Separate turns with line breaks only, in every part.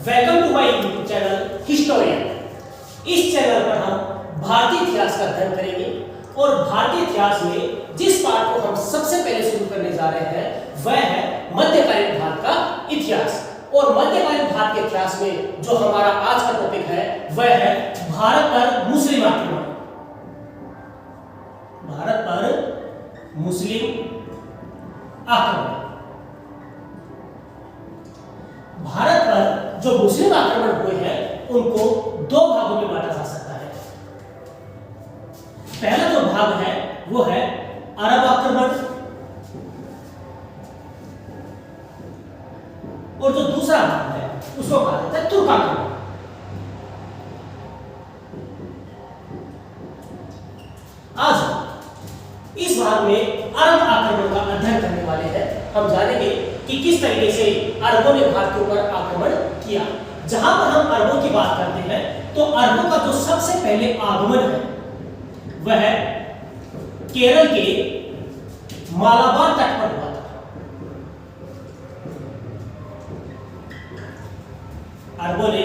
Welcome to my YouTube channel historian. इस channel पर हम भारतीय इतिहास का अध्ययन करेंगे और भारतीय इतिहास में जिस पार्ट को हम सबसे पहले शुरू करने जा रहे हैं वह है मध्यकालीन भारत का इतिहास। और मध्यकालीन भारत के इतिहास में जो हमारा आज का टॉपिक है वह है भारत पर मुस्लिम आक्रमण। भारत पर मुस्लिम आक्रमण। भारत पर जो मुस्लिम आक्रमण हुए हैं उनको दो भागों में बांटा जा सकता है। पहला जो भाग है वो है अरब आक्रमण और जो दूसरा भाग है उसको कहा जाता है तुर्क आक्रमण। आज इस भाग में अरब आक्रमण का अध्ययन करने वाले हैं। हम जानेंगे कि किस तरीके से अरबों ने भारत के ऊपर आक्रमण किया। जहां पर हम अरबों की बात करते हैं तो अरबों that जो सबसे पहले आगमन है वह है केरल के मालाबार तट पर हुआ था। अरबों ने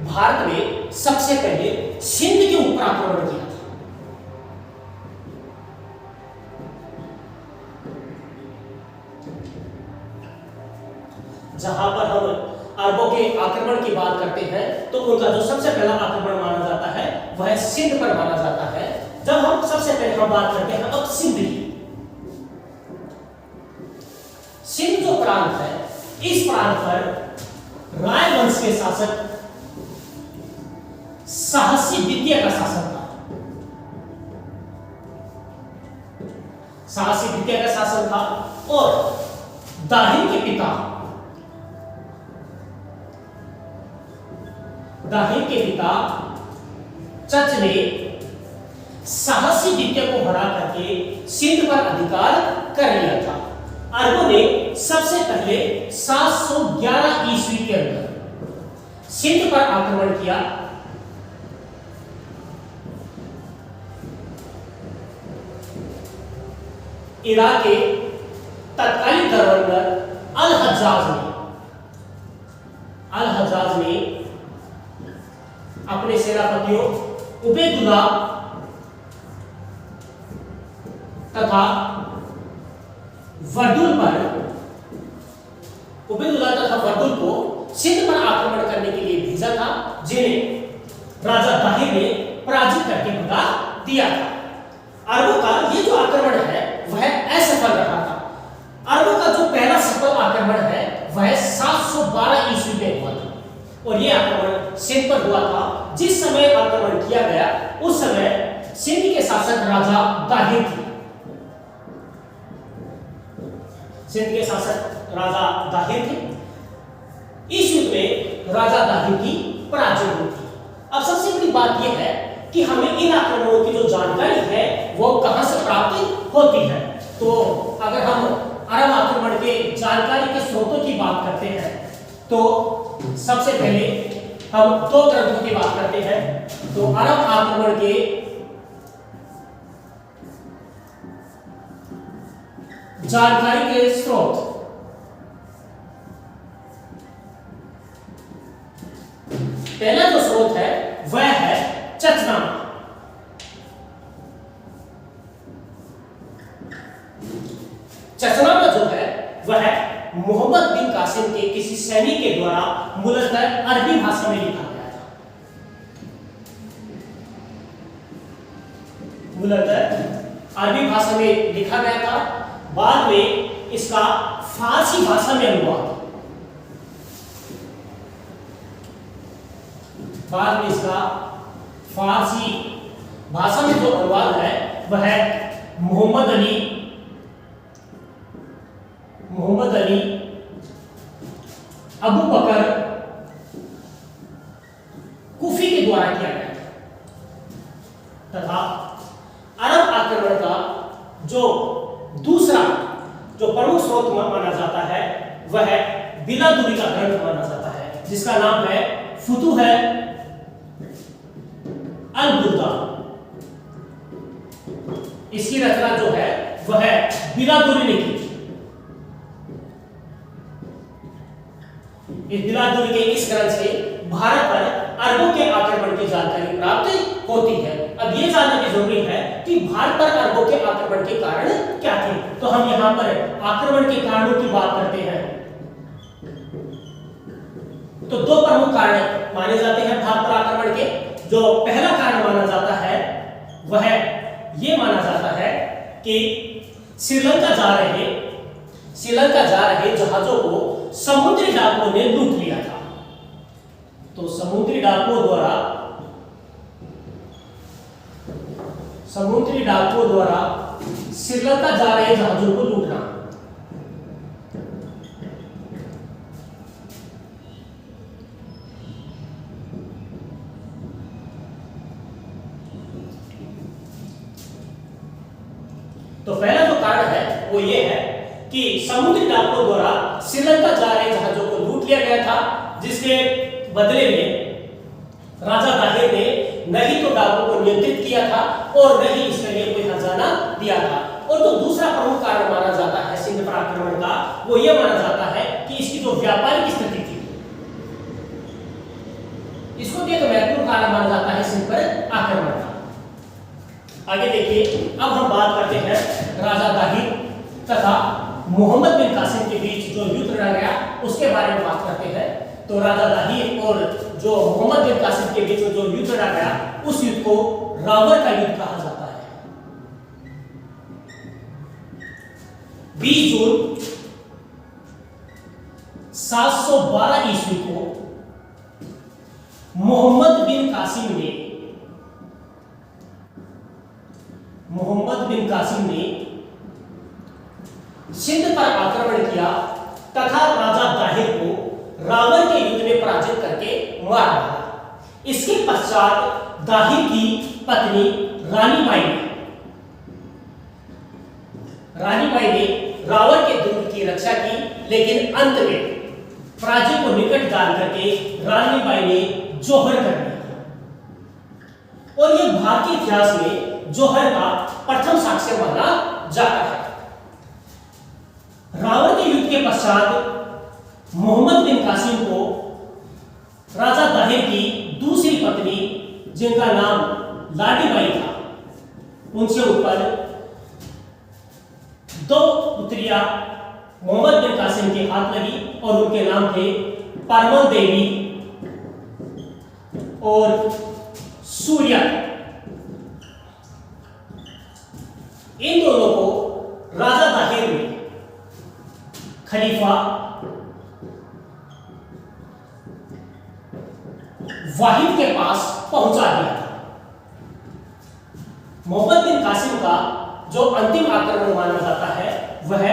भारत में सबसे पहले सिंध के ऊपर आक्रमण किया था। जहां पर हम अरबों के आक्रमण की बात करते हैं तो उनका जो सबसे पहला आक्रमण माना जाता है वह सिंध पर माना जाता है। जब हम सबसे पहले हम बात करते हैं अब सिंध की। सिंध जो प्रांत है इस प्रांत पर राय वंश के शासक साहसी द्वितीय का शासन था। साहसी द्वितीय का शासन था और दाहिर के पिता चच ने साहसी द्वितीय को हरा करके सिंध पर अधिकार कर लिया था। अरबों ने सबसे पहले 711 ईस्वी के अंदर सिंध पर आक्रमण किया। इराक के तत्कालीन गवर्नर अल हज्जाज ने अपने सेनापतियों उबैदुल्लाह तथा वर्दुल को सिंध पर आक्रमण करने के लिए भेजा था, जिन्हें राजा दाहिर ने पराजित करके भगा दिया था। अरबों का ये जो आक्रमण है वह असफल रहा था। अरबों का जो पहला सफल आक्रमण है वह 712 ईस्वी में हुआ था और यह आक्रमण सिंध पर हुआ था। जिस समय आक्रमण किया गया उस समय सिंध के शासक राजा दाहिर थे। सिंध के शासक राजा दाहिर थे। इस युद्ध में राजा दाहिर की पराजय हुई थी। अब सबसे बड़ी बात यह है कि हमें इन आक्रमणों की जो जानकारी है वो कहां से प्राप्त होती है। तो अगर हम अरब आक्रमण के जानकारी के स्रोतों की बात करते हैं तो सबसे पहले हम दो ग्रंथों की बात करते हैं। तो अरब आक्रमण के जानकारी के स्रोत पहला जो स्रोत है वह है चचनामा। चचनामा जो है वह मोहम्मद बिन कासिम के किसी सैनिक के द्वारा मूलतः अरबी भाषा में लिखा गया था। मूलतः अरबी भाषा में लिखा गया था। बाद में इसका फारसी भाषा में अनुवाद फारसी भाषा में जो अनुवाद है वह मोहम्मद अली अबू बकर कुफी के द्वारा किया गया तथा अरब आक्रमण का जो दूसरा जो प्रमुख स्रोत माना जाता है वह बिलादुरी का ग्रंथ माना जाता है जिसका नाम है फुतूह अल बुर्दा। इसकी रचना जो है वह बिलादुरी ने की थी। इस बिलासपुर के इस ग्रंथ से भारत पर अरबों के आक्रमण की जानकारी प्राप्त होती है। अब ये जानना भी जरूरी है कि भारत पर अरबों के आक्रमण के कारण क्या थे। तो हम यहाँ पर आक्रमण के कारणों की बात करते हैं। तो दो प्रमुख कारण माने जाते हैं भारत पर आक्रमण के। जो पहला कारण माना जाता है वह ये माना जाता है कि श्रीलंका जा रहे जहाजों को समुद्री डाकुओं ने लूट लिया था। तो समुद्री डाकुओं द्वारा श्रीलंका जा रहे जहाजों को लूटना। तो पहला जो कारण है वो ये है कि समुद्री डाकुओं द्वारा श्रीलंका जा रहे जहाजों को लूट लिया गया था, जिसके बदले में राजा दाहिर ने न ही तो डाकुओं को नियंत्रित किया था और न ही इसके लिए कोई खजाना दिया था। और जो दूसरा प्रमुख कारण माना जाता है सिंध पर आक्रमण का, वो ये माना जाता है कि इसकी जो व्यापारिक स्थिति थी, इसको भी एक महत्वपूर्ण कारण माना जाता है सिंध पर आक्रमण का। आगे देखिए, अब हम बात करते हैं राजा दाहिर तथा मोहम्मद बिन कासिम के बीच जो युद्ध लड़ा गया उसके बारे में बात करते हैं। तो राजा दाहिर और जो मोहम्मद बिन कासिम के बीच जो युद्ध लड़ा गया उस युद्ध को रावर का युद्ध कहा जाता है। 20 जून 712 ईस्वी को मोहम्मद बिन कासिम ने सिंध पर आक्रमण किया तथा राजा दाहिर को रावर के युद्ध में पराजित करके मार डाला। इसके पश्चात दाहिर की पत्नी रानी बाई ने रावर के दुर्ग की रक्षा की, लेकिन अंत में पराजय को निकट जान करके रानी बाई ने जौहर कर दिया। और यह भारतीय इतिहास में जौहर का प्रथम साक्ष्य माना जाता है। रावर के युद्ध के पश्चात मोहम्मद बिन कासिम को राजा दाहिर की दूसरी पत्नी, जिनका नाम लाडी बाई था, उनसे उत्पन्न 2 पुत्रियां मोहम्मद बिन कासिम के हाथ लगी और उनके नाम थे परमल देवी और सूर्या। इन दोनों को राजा दाहिर ने खलीफा वाहिद के पास पहुंचा दिया था। मोहम्मद बिन कासिम का जो अंतिम आक्रमण माना जाता है वह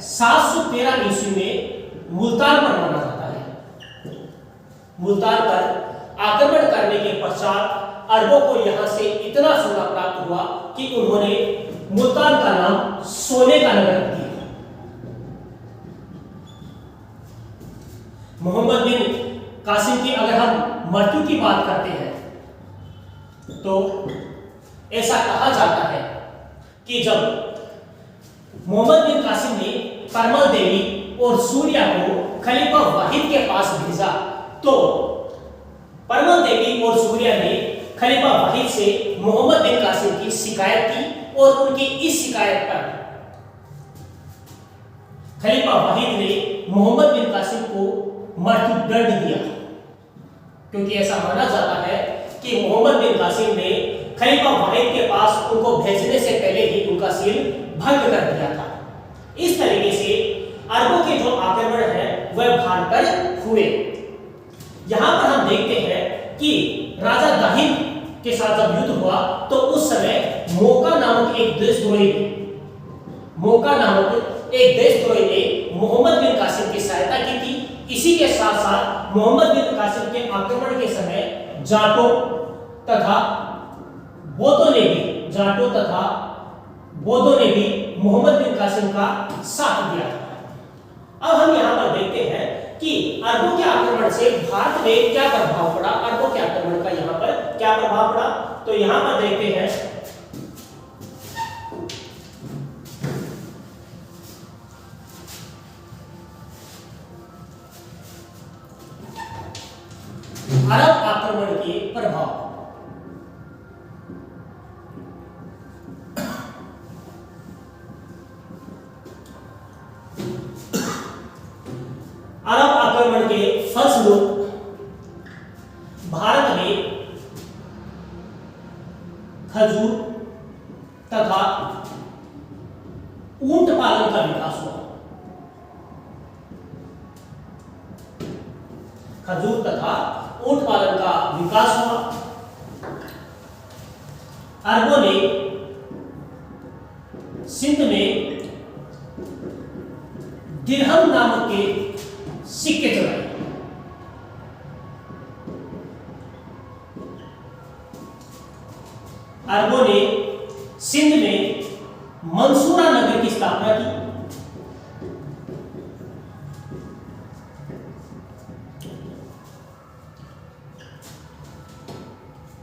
713 ईस्वी में मुल्तान पर माना जाता है। मुल्तान पर आक्रमण करने के पश्चात अरबों को यहां से इतना सोना प्राप्त हुआ कि उन्होंने मुल्तान का नाम सोने का नगर रख दिया। मोहम्मद बिन कासिम की अगर हम मृत्यु की बात करते हैं तो ऐसा कहा जाता है कि जब मोहम्मद बिन कासिम ने परमल देवी और सूर्या को खलीफा वाहिद के पास भेजा, तो परमल देवी और सूर्या ने खलीफा वाहिद से मोहम्मद बिन कासिम की शिकायत की और उनकी इस शिकायत पर खलीफा वाहिद ने मोहम्मद बिन कासिम को मृत्युदंड दिया, क्योंकि ऐसा माना जाता है कि मोहम्मद बिन कासिम ने खलीफा वाहिद के पास उनको भेजने से पहले ही उनका सिर भंग कर दिया था। इस तरीके से अरबों के जो आक्रमण है वह भारत पर हुए। यहां पर हम देखते हैं कि राजा दाहिर के साथ जब युद्ध हुआ तो उस समय मोका नामक एक देशद्रोही ने मोहम्मद बिन कासिम की सहायता की थी। इसी के साथ साथ मोहम्मद बिन कासिम के आक्रमण के समय जाटों तथा बोधों ने भी मोहम्मद बिन कासिम का साथ दिया था। अब हम यहाँ पर देखते हैं कि अरबों के आक्रमण से भारत में क्या प्रभाव पड़ा, अरबों के आक्रमण का यहाँ पर क्या प्रभाव पड़ा। तो यहाँ पर देखते हैं के प्रभाव। अरब आक्रमण के फलस्वरूप भारत में खजूर तथा ऊंट पालन का विकास हुआ। खजूर तथा ऊंट पालन का विकास हुआ। अरबों ने सिंध में दिरहम नामक के सिक्के चढ़ाए। अरबों ने सिंध में मंसूरा नगर की स्थापना की।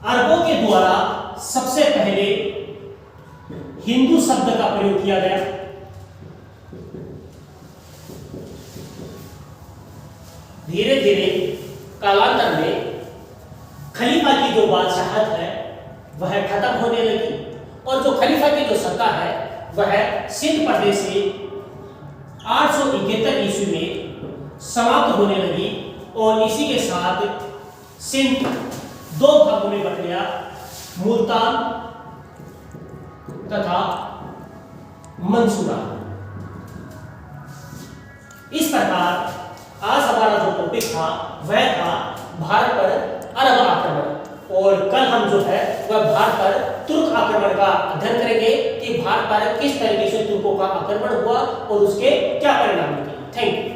अरबों के द्वारा सबसे पहले हिंदू शब्द का प्रयोग किया गया। धीरे धीरे कालांतर में खलीफा की जो बादशाहत है वह खत्म होने लगी और जो खलीफा की जो सत्ता है वह सिंध प्रदेश से 871 ईस्वी में समाप्त होने लगी और इसी के साथ सिंध दो भागों में बट गया, मुल्तान तथा मंसूरा। इस प्रकार आज हमारा जो टॉपिक था वह था भारत पर अरब आक्रमण और कल हम जो है वह भारत पर तुर्क आक्रमण का अध्ययन करेंगे कि भारत पर किस तरीके से तुर्कों का आक्रमण हुआ और उसके क्या परिणाम थे। Thank you.